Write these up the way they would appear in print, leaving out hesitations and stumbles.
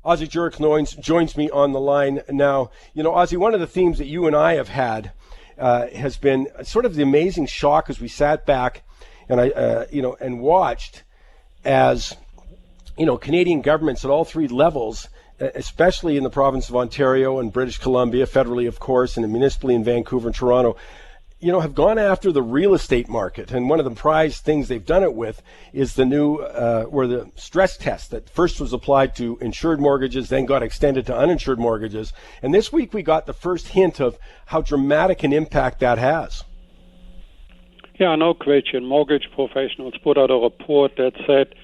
Ozzie Jurock joins me on the line now. You know, Ozzie, one of the themes that you and I have had has been sort of the amazing shock as we sat back and and watched as, Canadian governments at all three levels, especially in the province of Ontario and British Columbia, federally, of course, and municipally in Vancouver and Toronto, have gone after the real estate market. And one of the prized things they've done it with is the new, the stress test that first was applied to insured mortgages, then got extended to uninsured mortgages. And this week we got the first hint of how dramatic an impact that has. Yeah, no question. Mortgage professionals put out a report that said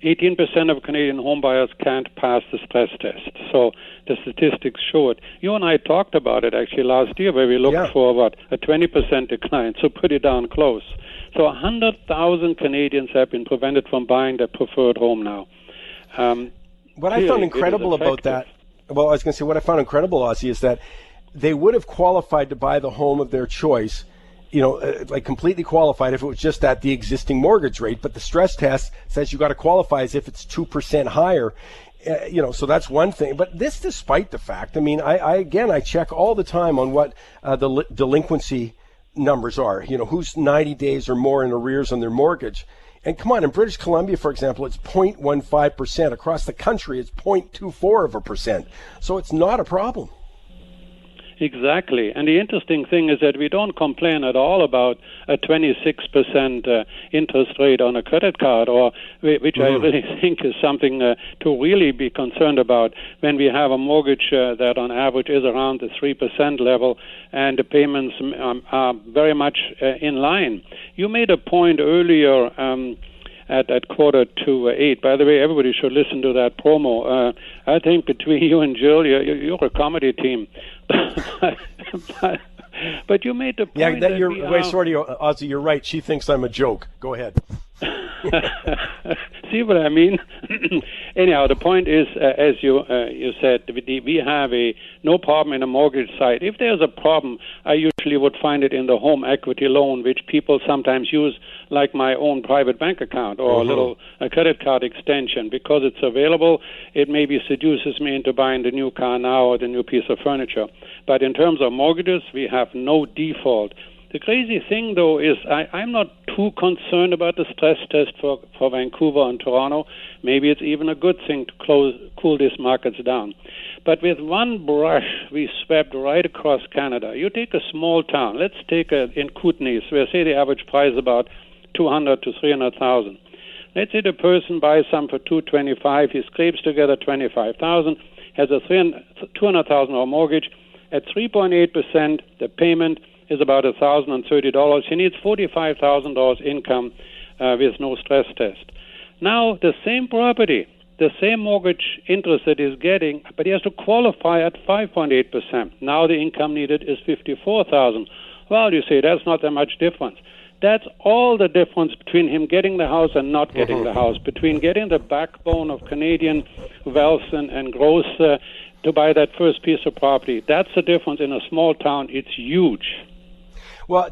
18% of Canadian homebuyers can't pass the stress test. So the statistics show it. You and I talked about it actually last year, where we looked for a 20% decline, so pretty darn close. So 100,000 Canadians have been prevented from buying their preferred home now. What I found incredible about that, what I found incredible, Ozzie, is that they would have qualified to buy the home of their choice, like completely qualified if it was just at the existing mortgage rate. But the stress test says you got to qualify as if it's 2% higher. So that's one thing. But this, despite the fact, I check all the time on what the delinquency numbers are. Who's 90 days or more in arrears on their mortgage. And come on, in British Columbia, for example, it's 0.15%. Across the country, it's 0.24%. So it's not a problem. Exactly. And the interesting thing is that we don't complain at all about a 26% interest rate on a credit card, which I really think is something to really be concerned about when we have a mortgage that on average is around the 3% level and the payments are very much in line. You made a point earlier at 7:45. By the way, everybody should listen to that promo. I think between you and Jill, you're a comedy team. But you made the point Ozzie, you're right. She thinks I'm a joke. Go ahead. See what I mean? Anyhow, the point is, as you said, we have no problem in the mortgage side. If there's a problem, I usually would find it in the home equity loan, which people sometimes use like my own private bank account or a credit card extension. Because it's available, it maybe seduces me into buying the new car now or the new piece of furniture. But in terms of mortgages, we have no default. The crazy thing, though, is I'm not too concerned about the stress test for Vancouver and Toronto. Maybe it's even a good thing to cool these markets down. But with one brush, we swept right across Canada. You take a small town. Let's take in Kootenays, where, say, the average price is about $200,000 to $300,000. Let's say the person buys some for $225,000. He scrapes together $25,000, has a $200,000 mortgage. At 3.8%, the payment is about $1,030. He needs $45,000 income with no stress test. Now, the same property, the same mortgage interest that he's getting, but he has to qualify at 5.8%. Now the income needed is $54,000. Well, you say that's not that much difference. That's all the difference between him getting the house and not getting the house, between getting the backbone of Canadian wealth and growth to buy that first piece of property. That's the difference in a small town. It's huge. Well,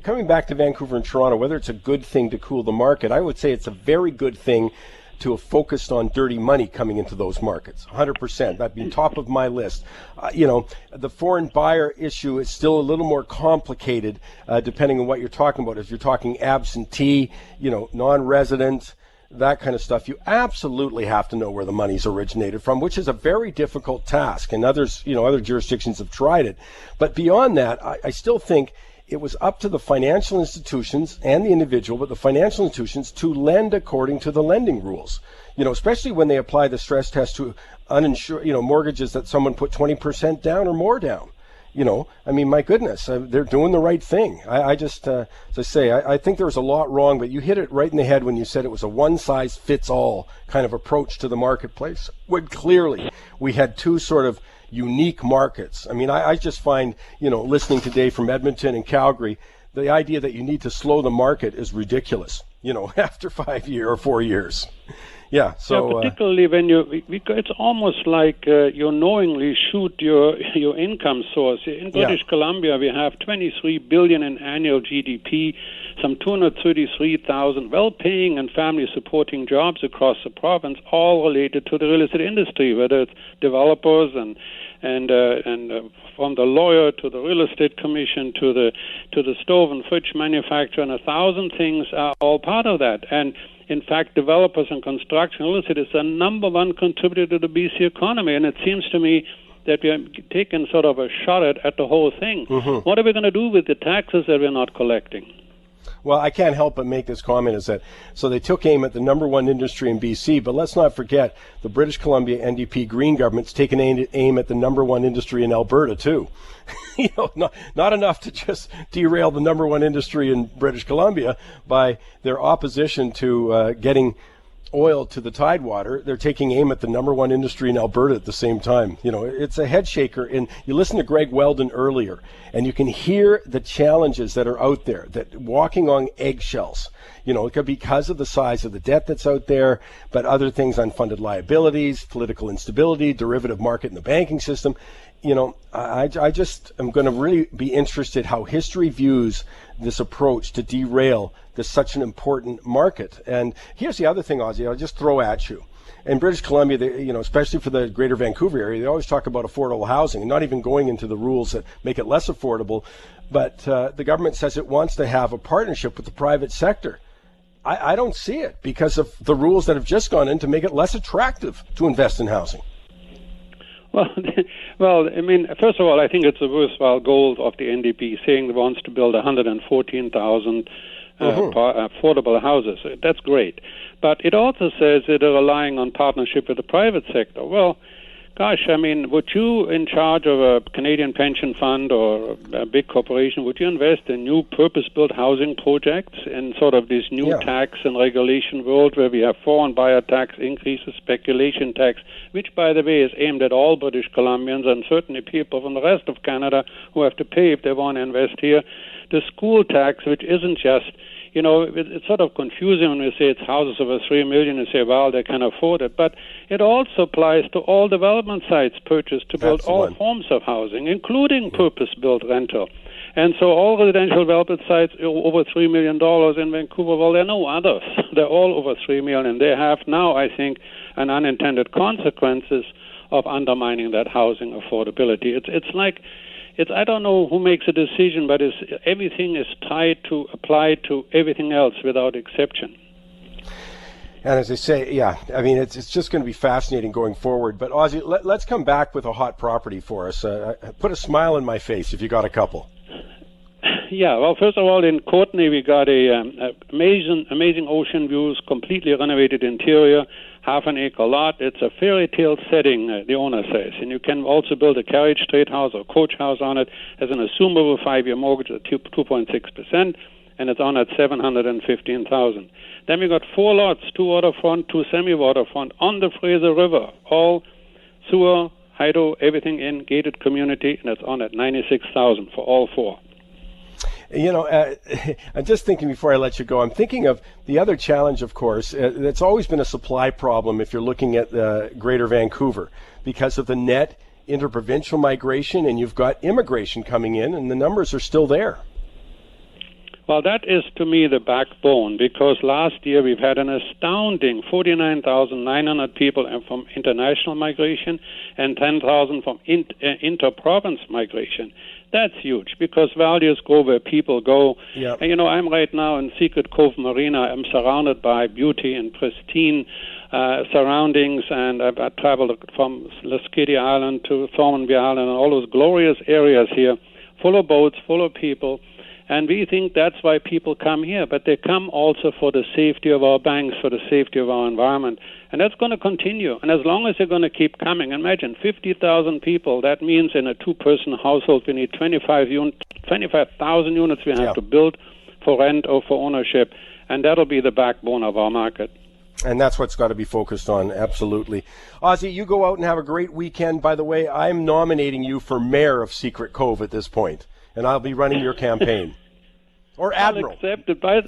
coming back to Vancouver and Toronto, whether it's a good thing to cool the market, I would say it's a very good thing to have focused on dirty money coming into those markets. 100%. That'd be top of my list. The foreign buyer issue is still a little more complicated depending on what you're talking about. If you're talking absentee, non-resident, that kind of stuff, you absolutely have to know where the money's originated from, which is a very difficult task. And other jurisdictions have tried it. But beyond that, I still think it was up to the financial institutions and the individual, but the financial institutions to lend according to the lending rules. Especially when they apply the stress test to uninsured, mortgages that someone put 20% down or more down. My goodness, they're doing the right thing. I just, as I say, I think there was a lot wrong, but you hit it right in the head when you said it was a one-size-fits-all kind of approach to the marketplace, when clearly we had two sort of unique markets. I just find, listening today from Edmonton and Calgary, the idea that you need to slow the market is ridiculous, after 5 years or 4 years. Yeah, so particularly when it's almost like you knowingly shoot your income source. In British Columbia, we have 23 billion in annual GDP, some 233,000 well-paying and family-supporting jobs across the province, all related to the real estate industry, whether it's developers and from the lawyer to the real estate commission to the stove and fridge manufacturer, and 1,000 things are all part of that. And in fact, developers and construction real estate is the number one contributor to the BC economy, and it seems to me that we are taking sort of a shot at the whole thing. Mm-hmm. What are we going to do with the taxes that we're not collecting? Well, I can't help but make this comment is that, so they took aim at the number one industry in BC, but let's not forget the British Columbia NDP Green government's taken aim at the number one industry in Alberta, too. Not enough to just derail the number one industry in British Columbia by their opposition to getting oil to the Tidewater. They're taking aim at the number one industry in Alberta at the same time. It's a head shaker. And you listen to Greg Weldon earlier, and you can hear the challenges that are out there, that walking on eggshells. It could be because of the size of the debt that's out there, but other things, unfunded liabilities, political instability, derivative market in the banking system. I just am going to really be interested how history views this approach to derail this such an important market. And here's the other thing, Ozzie, I'll just throw at you. In British Columbia, especially for the greater Vancouver area, they always talk about affordable housing, and not even going into the rules that make it less affordable. But the government says it wants to have a partnership with the private sector. I don't see it because of the rules that have just gone in to make it less attractive to invest in housing. Well, I mean, first of all, I think it's a worthwhile goal of the NDP saying it wants to build 114,000 affordable houses. That's great. But it also says that they're relying on partnership with the private sector. Well, gosh, I mean, would you, in charge of a Canadian pension fund or a big corporation, would you invest in new purpose-built housing projects in sort of this new tax and regulation world where we have foreign buyer tax increases, speculation tax, which, by the way, is aimed at all British Columbians and certainly people from the rest of Canada who have to pay if they want to invest here, the school tax, which isn't just, it's sort of confusing when we say it's houses over $3 million and say, well, they can afford it. But it also applies to all development sites purchased to build all forms of housing, including purpose-built rental. And so all residential development sites over $3 million in Vancouver, well, there are no others. They're all over $3 million. They have now, I think, an unintended consequences of undermining that housing affordability. It's like, I don't know who makes a decision, but everything is tied to apply to everything else without exception. And as I say, I mean, it's just going to be fascinating going forward. But Ozzie, let's come back with a hot property for us. Put a smile on my face if you got a couple. Yeah, well, first of all, in Courtenay, we got amazing ocean views, completely renovated interior, half-an-acre lot. It's a fairy tale setting, the owner says. And you can also build a carriage straight house or coach house on it as an assumable 5-year mortgage at 2.6%, and it's on at $715,000. Then we got 4 lots, 2 waterfront, 2 semi-waterfront on the Fraser River, all sewer, hydro, everything in gated community, and it's on at $96,000 for all 4. I'm just thinking before I let you go, I'm thinking of the other challenge, of course. It's always been a supply problem if you're looking at Greater Vancouver because of the net interprovincial migration, and you've got immigration coming in, and the numbers are still there. Well, that is, to me, the backbone, because last year we've had an astounding 49,900 people from international migration and 10,000 from inter-province migration. That's huge, because values go where people go. Yep. And, I'm right now in Secret Cove Marina. I'm surrounded by beauty and pristine surroundings, and I've traveled from Lescadia Island to Thormanby Island and all those glorious areas here, full of boats, full of people. And we think that's why people come here, but they come also for the safety of our banks, for the safety of our environment. And that's going to continue. And as long as they're going to keep coming, imagine 50,000 people, that means in a 2-person household we need 25,000 units we have to build for rent or for ownership. And that'll be the backbone of our market. And that's what's got to be focused on, absolutely. Ozzie, you go out and have a great weekend. By the way, I'm nominating you for mayor of Secret Cove at this point, and I'll be running your campaign. Or Admiral. Accepted. By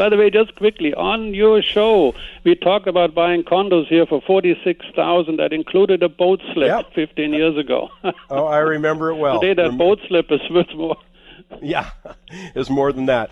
the way, just quickly, on your show, we talked about buying condos here for $46,000 that included a boat slip 15 years ago. Oh, I remember it well. Today that boat slip is worth more. Yeah, it's more than that.